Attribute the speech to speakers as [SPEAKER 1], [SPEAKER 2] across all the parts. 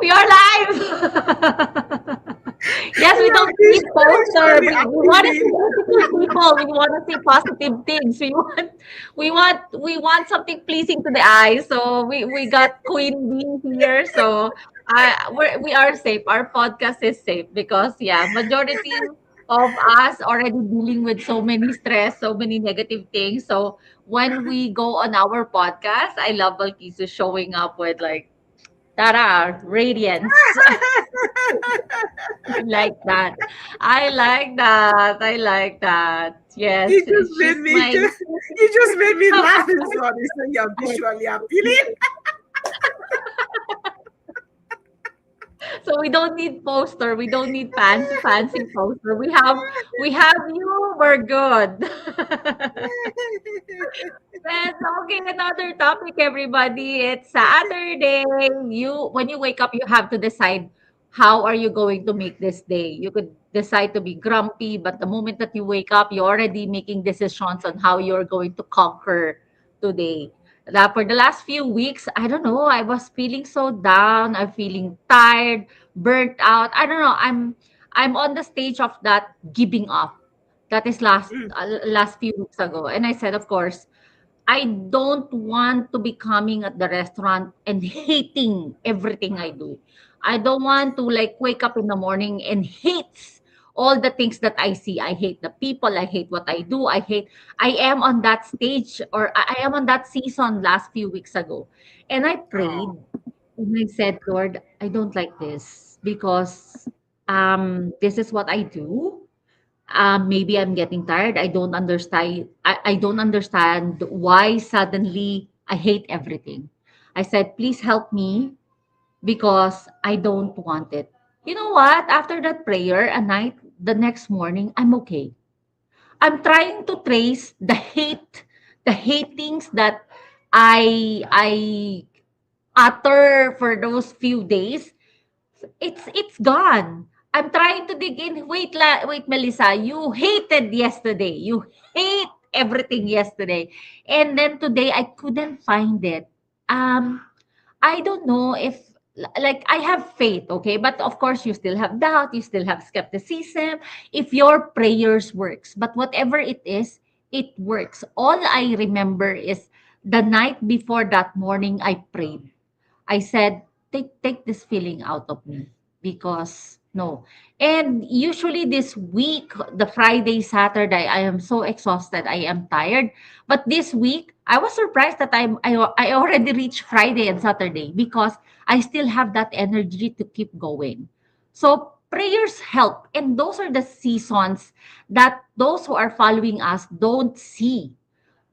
[SPEAKER 1] We are live. Yes, we don't
[SPEAKER 2] He's
[SPEAKER 1] need poster.
[SPEAKER 2] actually
[SPEAKER 1] We want to see
[SPEAKER 2] appealing.
[SPEAKER 1] beautiful people. We want to see positive things. We want something pleasing to the eye. So we got Queen Bee here. So we are safe. Our podcast is safe because yeah, majority of us already dealing with so many stress, so many negative things. So when we go on our podcast, I love Balkisu showing up with like Tara, radiance. I like that. I like that. I like that.
[SPEAKER 2] He
[SPEAKER 1] Yes,
[SPEAKER 2] just made
[SPEAKER 1] she's
[SPEAKER 2] me
[SPEAKER 1] my.
[SPEAKER 2] just he just made me laugh this morning. So you're visually appealing.
[SPEAKER 1] So we don't need poster. We don't need fancy poster. We have you. We're good. Let's okay. Another topic, everybody. It's Saturday. When you wake up, you have to decide how are you going to make this day. You could decide to be grumpy, but the moment that you wake up, you're already making decisions on how you're going to conquer today. That for the last few weeks, I don't know. I was feeling so down. I'm feeling tired, burnt out. I don't know. I'm on the stage of that giving up. That is
[SPEAKER 2] Mm.
[SPEAKER 1] last few weeks ago, and I said, of course I don't want to be coming at the restaurant and hating everything I do. I don't want to like wake up in the morning and hate all the things that I see. I hate the people. I hate what I do. I am on that stage or I am on that season last few weeks ago. And I prayed
[SPEAKER 2] Oh.
[SPEAKER 1] and I said, Lord, I don't like this because this is what I do. Maybe I'm getting tired. I don't understand why suddenly I hate everything. I said, please help me because I don't want it. You know what? After that prayer, the next morning, I'm okay. I'm trying to trace the hatings that I utter for those few days. It's gone. I'm trying to dig in. Wait, Melissa. You hated yesterday. You hate everything yesterday, and then today I couldn't find it. Um, I don't know if like I have faith, okay, but of course you still have doubt. You still have skepticism. If your prayers works, but whatever it is, it works. All I remember is the night before that morning I prayed. I said, take this feeling out of me because no. And usually this week, the Friday, Saturday, I am so exhausted. I am tired. But this week, I was surprised that I already reached Friday and Saturday because I still have that energy to keep going. So prayers help. And those are the seasons that those who are following us don't see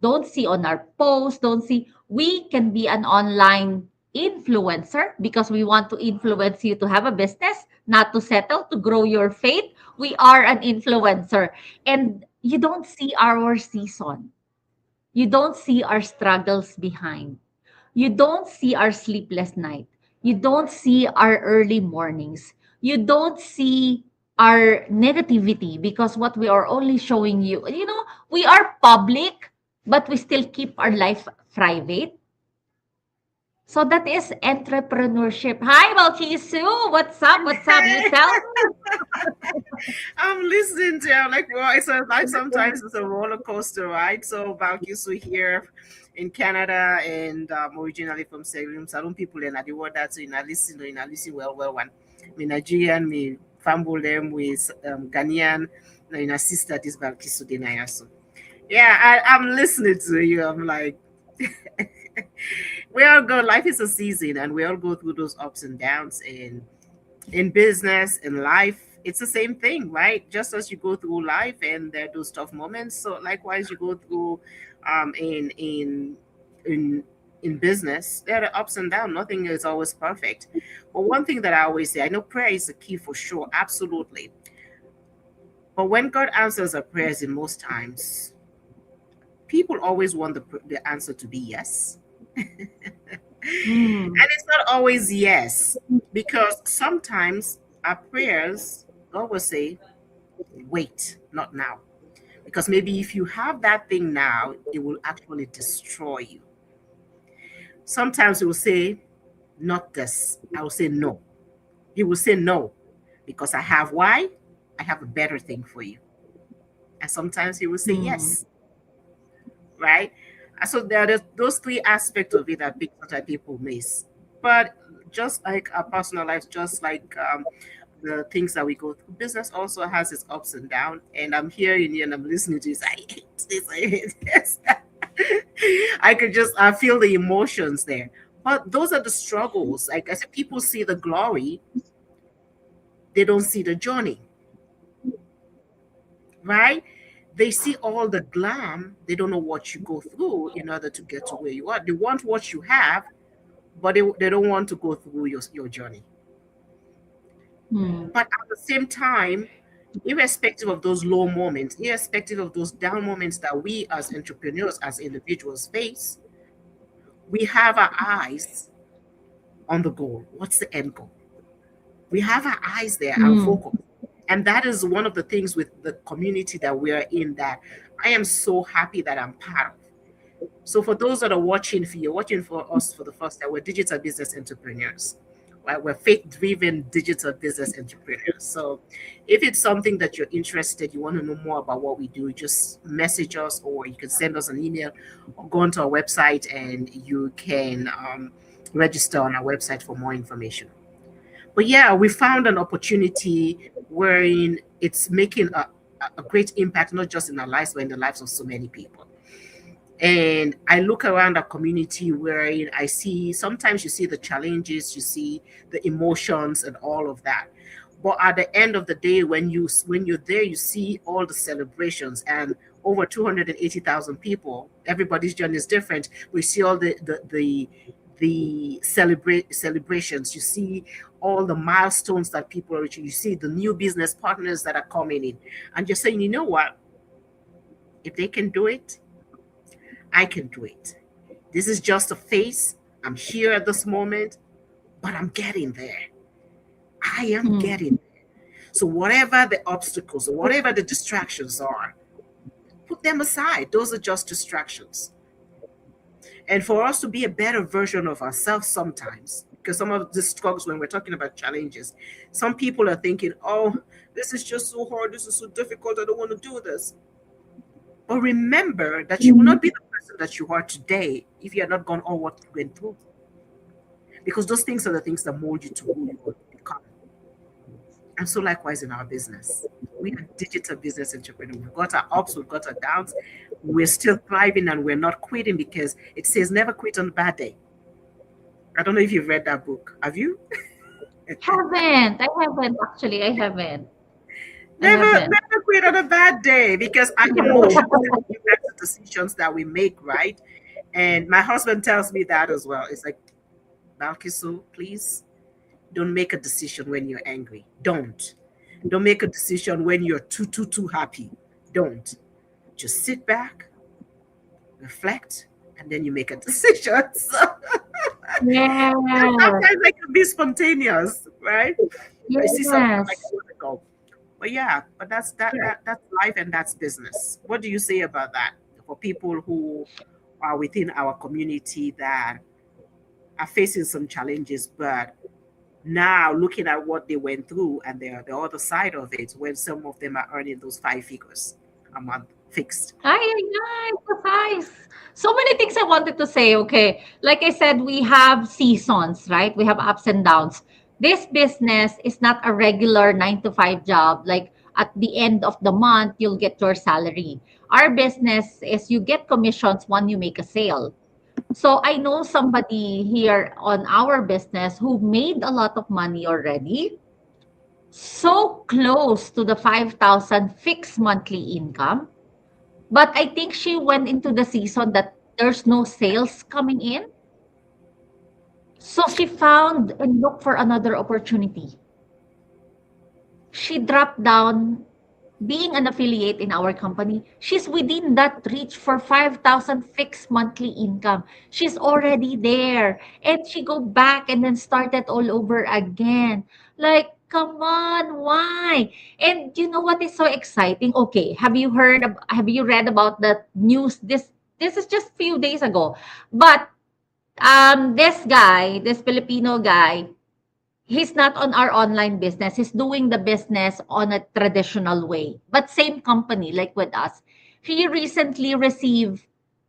[SPEAKER 1] on our posts, don't see. We can be an online influencer because we want to influence you to have a business, not to settle, to grow your faith. We are an influencer. And you don't see our season. You don't see our struggles behind. You don't see our sleepless night. You don't see our early mornings. You don't see our negativity because what we are only showing you, we are public, but we still keep our life private. So that is entrepreneurship. Hi, Balkisu. What's up? What's up? You tell
[SPEAKER 2] I'm listening to I'm like, well, it's a life sometimes it's a roller coaster, right? So Balkisu here in Canada and originally from Salem. Salon people in the word that so in a listen well one. Me Nigerian, me fumble them with Ghanaian, in a sister this Balkisu Denayaso. Yeah, I'm listening to you. I'm like we all go life is a season and we all go through those ups and downs and in business, in life, it's the same thing, right? Just as you go through life and there are those tough moments, so likewise you go through in in business, there are ups and downs. Nothing is always perfect. But one thing that I always say, I know prayer is the key for sure, absolutely. But when God answers our prayers, in most times, people always want the answer to be yes.
[SPEAKER 1] me.
[SPEAKER 2] And it's not always yes, because sometimes our prayers, God will say, wait, not now. Because maybe if you have that thing now, it will actually destroy you. Sometimes it will say, not this. I will say no. He will say no, because I have why? I have a better thing for you. And sometimes he will say
[SPEAKER 1] Mm.
[SPEAKER 2] yes, right? And so there are those three aspects of it that sometimes people miss. But just like our personal lives, just like the things that we go through, business also has its ups and downs. And I'm hearing you and I'm listening to this. I hate this. I hate this. I could just I feel the emotions there. But those are the struggles. Like I said, people see the glory, they don't see the journey, right? They see all the glam, they don't know what you go through in order to get to where you are. They want what you have, but they don't want to go through your journey.
[SPEAKER 1] Mm.
[SPEAKER 2] But at the same time, irrespective of those low moments, irrespective of those down moments that we as entrepreneurs, as individuals face, we have our eyes on the goal. What's the end goal? We have our eyes there and
[SPEAKER 1] Mm.
[SPEAKER 2] focus. And that is one of the things with the community that we are in that I am so happy that I'm part of. So for those that are watching, if you're watching for us for the first time, we're digital business entrepreneurs. Right? We're faith-driven digital business entrepreneurs. So if it's something that you're interested, you want to know more about what we do, just message us or you can send us an email or go onto our website and you can register on our website for more information. But yeah, we found an opportunity wherein it's making a great impact, not just in our lives, but in the lives of so many people. And I look around our community where I see sometimes you see the challenges, you see the emotions and all of that. But at the end of the day, when you're there, you see all the celebrations and over 280,000 people. Everybody's journey is different. We see all the celebrations. You see all the milestones that people are reaching. You see the new business partners that are coming in, and you're saying, you know what? If they can do it, I can do it. This is just a phase. I'm here at this moment, but I'm getting there. I am
[SPEAKER 1] Mm.
[SPEAKER 2] getting there. So, whatever the obstacles or whatever the distractions are, put them aside. Those are just distractions. And for us to be a better version of ourselves sometimes, because some of the struggles when we're talking about challenges, some people are thinking, oh, this is just so hard. This is so difficult. I don't want to do this. But remember that you will not be the person that you are today if you had not gone all what you went through. Because those things are the things that mold you to who you will become. And so likewise in our business. We are digital business entrepreneurs. We've got our ups, we've got our downs. We're still thriving and we're not quitting because it says never quit on a bad day. I don't know if you've read that book. Have you?
[SPEAKER 1] Haven't. I haven't actually. I haven't. I haven't.
[SPEAKER 2] Never quit on a bad day because our emotions impact the decisions that we make, right? And my husband tells me that as well. It's like, Balkisu, please don't make a decision when you're angry. Don't. Don't make a decision when you're too happy. Don't. Just sit back, reflect, and then you make a decision. So
[SPEAKER 1] Yes.
[SPEAKER 2] sometimes I can be spontaneous, right? I see something like
[SPEAKER 1] Yes.
[SPEAKER 2] I want to go. But yeah, but that's life and that's business. What do you say about that for people who are within our community that are facing some challenges, but now looking at what they went through and the other side of it, when some of them are earning those five figures a month fixed.
[SPEAKER 1] Ay, ay, ay, guys. So many things I wanted to say. Okay. Like I said, we have seasons, right? We have ups and downs. This business is not a regular 9 to 5 job. Like at the end of the month, you'll get your salary. Our business is you get commissions when you make a sale. So I know somebody here on our business who made a lot of money already, so close to the 5,000 fixed monthly income. But I think she went into the season that there's no sales coming in. So she found and looked for another opportunity. She dropped down being an affiliate in our company. She's within that reach for 5,000 fixed monthly income. She's already there. And she go back and then started all over again. Like, come on, why? And you know what is so exciting? Okay, have you read about the news? This is just few days ago. But this guy, this Filipino guy, He's not on our online business. He's doing the business on a traditional way, but same company like with us. He recently received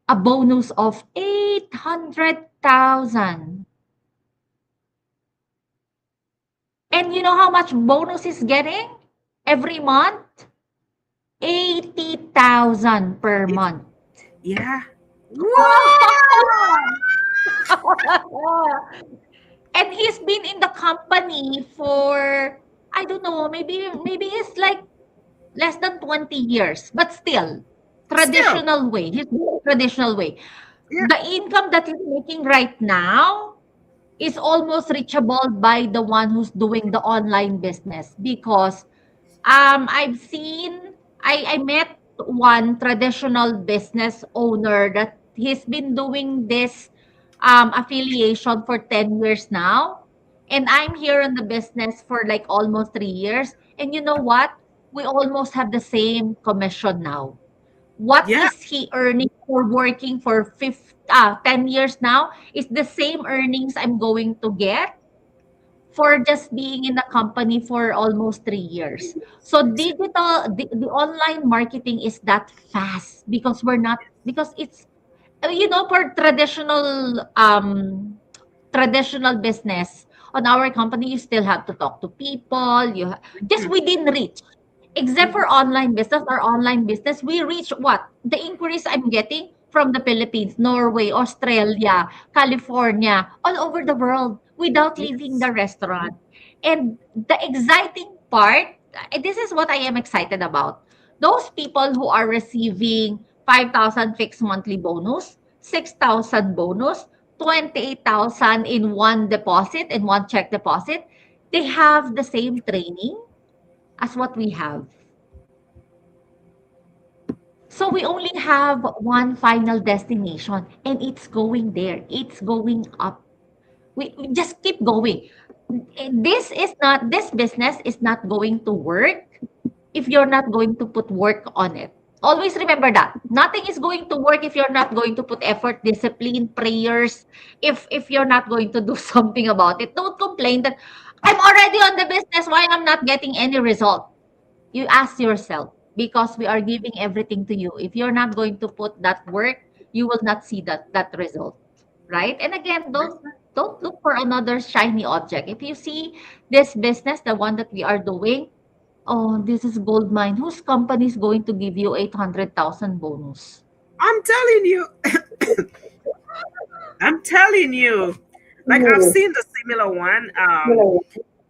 [SPEAKER 1] a bonus of 800,000. And you know how much bonus he's getting every month? 80,000 per
[SPEAKER 2] It,
[SPEAKER 1] month.
[SPEAKER 2] yeah. Wow.
[SPEAKER 1] And he's been in the company for, I don't know, maybe it's like less than 20 years, but still
[SPEAKER 2] Still,
[SPEAKER 1] traditional way. He's doing traditional way.
[SPEAKER 2] yeah.
[SPEAKER 1] The income that he's making right now is almost reachable by the one who's doing the online business, because I've seen, I met one traditional business owner that he's been doing this affiliation for 10 years now. And I'm here in the business for like almost 3 years. And you know what? We almost have the same commission now. What
[SPEAKER 2] Yeah.
[SPEAKER 1] is he earning for working for 10 years now is the same earnings I'm going to get for just being in the company for almost 3 years. So the online marketing is that fast because we're not, because it's, for traditional business on our company, you still have to talk to people, just
[SPEAKER 2] Mhm.
[SPEAKER 1] within reach. Except for online business or online business, we reach what? The inquiries I'm getting from the Philippines, Norway, Australia, California, all over the world without leaving
[SPEAKER 2] Yes.
[SPEAKER 1] the restaurant. And the exciting part, this is what I am excited about. Those people who are receiving 5,000 fixed monthly bonus, 6,000 bonus, 28,000 in one deposit, in one check deposit, they have the same training as what we have. So we only have one final destination and it's going there. It's going up. We just keep going. This business is not going to work if you're not going to put work on it. Always remember that. Nothing is going to work if you're not going to put effort, discipline, prayers, if you're not going to do something about it. Don't complain that I'm already on the business, why I'm not getting any result. You ask yourself, because we are giving everything to you. If you're not going to put that work, you will not see that result, right? And again, don't look for another shiny object. If you see this business, the one that we are doing, oh, this is gold mine. Whose company is going to give you 800,000 bonus?
[SPEAKER 2] I'm telling you. I'm telling you. Like I've seen the similar one.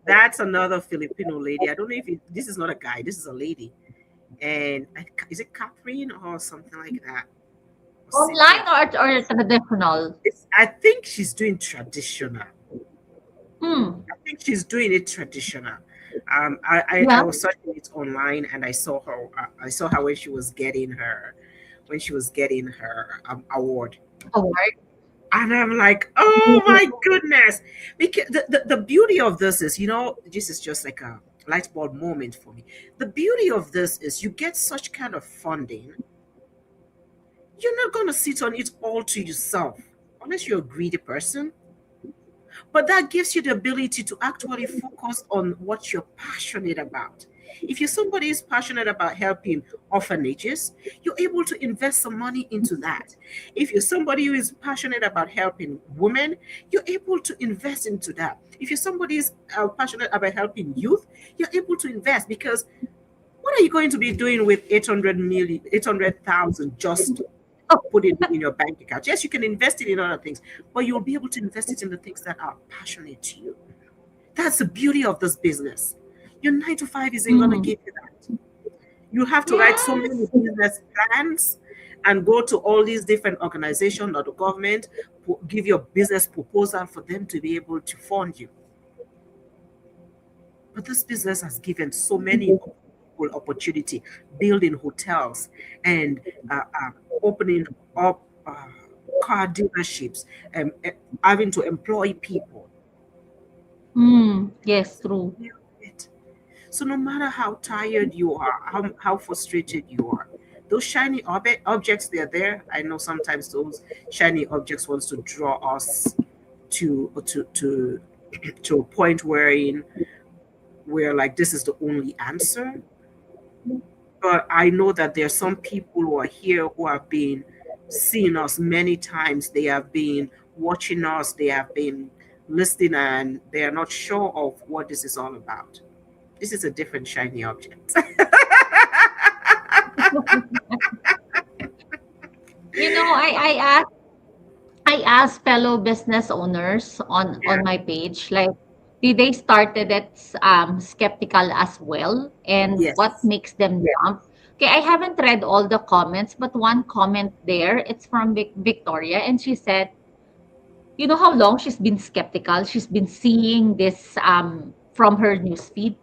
[SPEAKER 2] That's another Filipino lady. I don't know if this is not a guy. This is a lady. And is it Catherine or something like that? Or
[SPEAKER 1] Online
[SPEAKER 2] Cynthia?
[SPEAKER 1] or traditional?
[SPEAKER 2] I think she's doing traditional.
[SPEAKER 1] Hmm.
[SPEAKER 2] I think she's doing it traditional. I
[SPEAKER 1] Yeah.
[SPEAKER 2] was searching it online and I saw her. I saw her when she was getting her award.
[SPEAKER 1] Award.
[SPEAKER 2] And I'm like, oh my goodness. Because the beauty of this is, this is just like a light bulb moment for me. The beauty of this is you get such kind of funding, you're not going to sit on it all to yourself, unless you're a greedy person. But that gives you the ability to actually focus on what you're passionate about. If you're somebody who's passionate about helping orphanages, you're able to invest some money into that. If you're somebody who is passionate about helping women, you're able to invest into that. If you're somebody who's passionate about helping youth, you're able to invest, because what are you going to be doing with 800,000 just put it in your bank account? Yes, you can invest it in other things, but you'll be able to invest it in the things that are passionate to you. That's the beauty of this business. Your 9 to 5 isn't going to
[SPEAKER 1] Mm.
[SPEAKER 2] give you that. You have to write so many
[SPEAKER 1] Yes.
[SPEAKER 2] business plans and go to all these different organizations or the government, give your business proposal for them to be able to fund you. But this business has given so many people opportunity, building hotels and opening up car dealerships and having to employ people.
[SPEAKER 1] Yes,
[SPEAKER 2] That's the
[SPEAKER 1] true.
[SPEAKER 2] beauty of it. So no matter how tired you are, how frustrated you are, those shiny objects, they're there. I know sometimes those shiny objects wants to draw us to to a point wherein we're like, this is the only answer. But I know that there are some people who are here who have been seeing us many times. They have been watching us, they have been listening, and they are not sure of what this is all about. This is a different shiny object.
[SPEAKER 1] You know, I asked fellow business owners on
[SPEAKER 2] Yeah.
[SPEAKER 1] my page, like, did they started it skeptical as well, and what
[SPEAKER 2] Yes.
[SPEAKER 1] makes them jump? Okay, I haven't read all the comments, but one comment there, it's from Victoria, and she said, you know how long she's been skeptical? She's been seeing this from her newsfeed.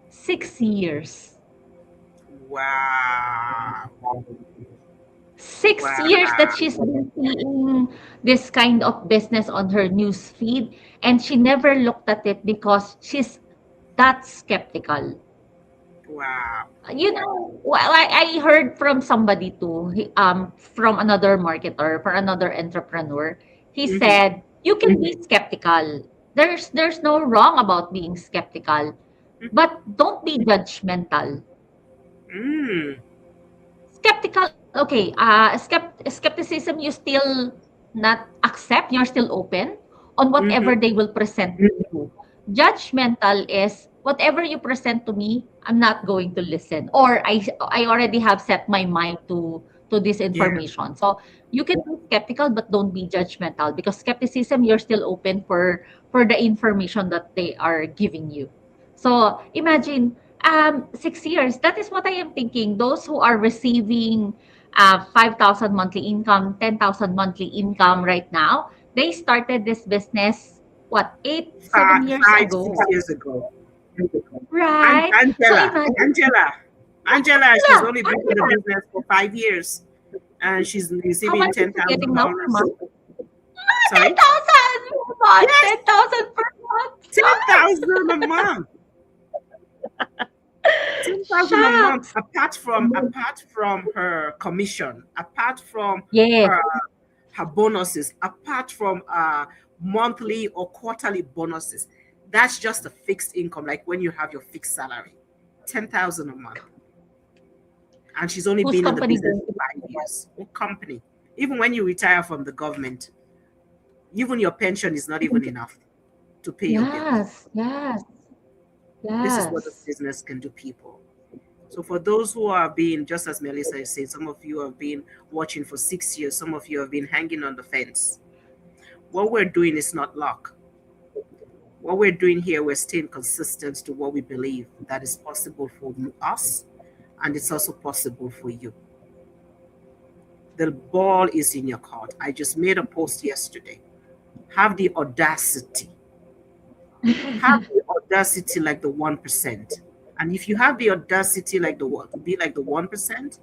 [SPEAKER 1] 6 years.
[SPEAKER 2] Wow.
[SPEAKER 1] 6 years that
[SPEAKER 2] Wow.
[SPEAKER 1] she's been seeing this kind of business on her news feed, and she never looked at it because she's that skeptical.
[SPEAKER 2] Wow.
[SPEAKER 1] You know, well, I heard from somebody too, from another marketer, for another entrepreneur. He
[SPEAKER 2] Mm-hmm.
[SPEAKER 1] said, you can be skeptical. There's no wrong about being skeptical, but don't be judgmental.
[SPEAKER 2] Mm.
[SPEAKER 1] Skeptical, okay, skepticism, you still not accept, you're still open on whatever
[SPEAKER 2] Mm-hmm.
[SPEAKER 1] they will present to you. Judgmental is whatever you present to me, I'm not going to listen, or I already have set my mind to this
[SPEAKER 2] Yeah.
[SPEAKER 1] information. So you can be skeptical, but don't be judgmental, because skepticism, you're still open for the information that they are giving you. So imagine, 6 years. That is what I am thinking. Those who are receiving 5,000 monthly income, 10,000 monthly income right now, they started this business, what, eight, seven
[SPEAKER 2] Five,
[SPEAKER 1] years
[SPEAKER 2] five,
[SPEAKER 1] ago,
[SPEAKER 2] 6 years ago. And
[SPEAKER 1] right? So
[SPEAKER 2] Angela,
[SPEAKER 1] imagine,
[SPEAKER 2] Angela, she's
[SPEAKER 1] Angela,
[SPEAKER 2] only been in the
[SPEAKER 1] Angela,
[SPEAKER 2] business for 5 years, and she's
[SPEAKER 1] how
[SPEAKER 2] receiving
[SPEAKER 1] much is
[SPEAKER 2] ten
[SPEAKER 1] she
[SPEAKER 2] thousand
[SPEAKER 1] getting now per
[SPEAKER 2] dollars.
[SPEAKER 1] month?
[SPEAKER 2] Sorry,
[SPEAKER 1] 10,000 per month,
[SPEAKER 2] yes,
[SPEAKER 1] 10,000 per month.
[SPEAKER 2] 10,000 a month. 10,000 a month.
[SPEAKER 1] Shucks.
[SPEAKER 2] Apart from her commission, apart from
[SPEAKER 1] Yes,
[SPEAKER 2] her her bonuses, apart from monthly or quarterly bonuses. That's just a fixed income, like when you have your fixed salary, 10,000 a month. And she's only
[SPEAKER 1] whose
[SPEAKER 2] been in the
[SPEAKER 1] company
[SPEAKER 2] business
[SPEAKER 1] going
[SPEAKER 2] for
[SPEAKER 1] to
[SPEAKER 2] 5 years. What company? Even when you retire from the government, even your pension is not even
[SPEAKER 1] be?
[SPEAKER 2] enough to pay your bills.
[SPEAKER 1] Yes, yes,
[SPEAKER 2] This is what the
[SPEAKER 1] yes.
[SPEAKER 2] business can do, people. So for those who are being, just as Melissa is saying, some of you have been watching for 6 years, some of you have been hanging on the fence. What we're doing is not luck. What we're doing here, we're staying consistent to what we believe that is possible for us, and it's also possible for you. The ball is in your court. I just made a post yesterday. Have the audacity. Have the audacity like the 1%. And if you have the audacity like the one to be like the 1%,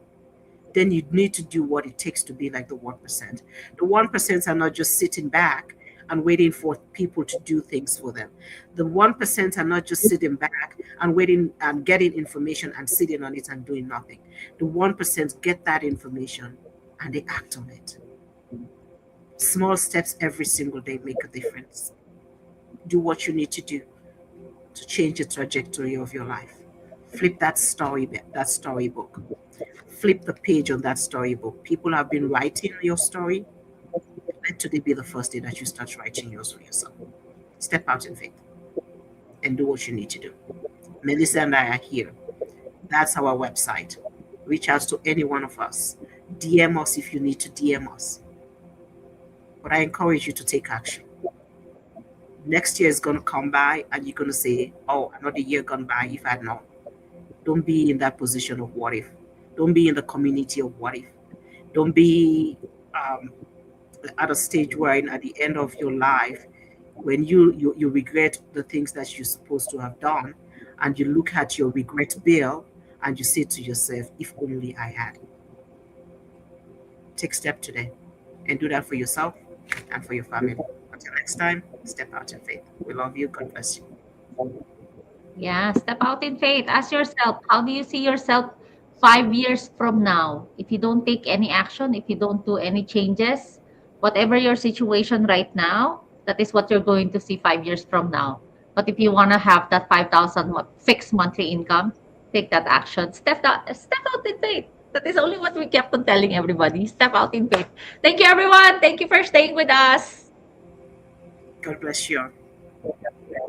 [SPEAKER 2] then you need to do what it takes to be like the 1%. The 1% are not just sitting back and waiting for people to do things for them. The 1% are not just sitting back and waiting and getting information and sitting on it and doing nothing. The 1% get that information and they act on it. Small steps every single day make a difference. Do what you need to do to change the trajectory of your life. Flip that storybook. Flip the page on that storybook. People have been writing your story. Let today be the first day that you start writing yours for yourself. Step out in faith and do what you need to do. Melissa and I are here. That's our website. Reach out to any one of us. DM us if you need to DM us. But I encourage you to take action. Next year is going to come by and you're going to say, oh, another year gone by if I had known. Don't be in that position of what if. Don't be in the community of what if. Don't be um, at a stage where at the end of your life, when you regret the things that you're supposed to have done, and you look at your regret bill and you say to yourself, if only I had. Take step today and do that for yourself and for your family. Until next time, step out in faith. We love you. God bless you.
[SPEAKER 1] Yeah, step out in faith. Ask yourself, how do you see yourself 5 years from now? If you don't take any action, if you don't do any changes, whatever your situation right now, That is what you're going to see 5 years from now. But if you want to have that 5,000 fixed monthly income, take that action. Step out in faith. That is only what we kept on telling everybody. Step out in faith. Thank you, everyone. Thank you for staying with us.
[SPEAKER 2] God bless you.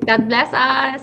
[SPEAKER 1] God bless us.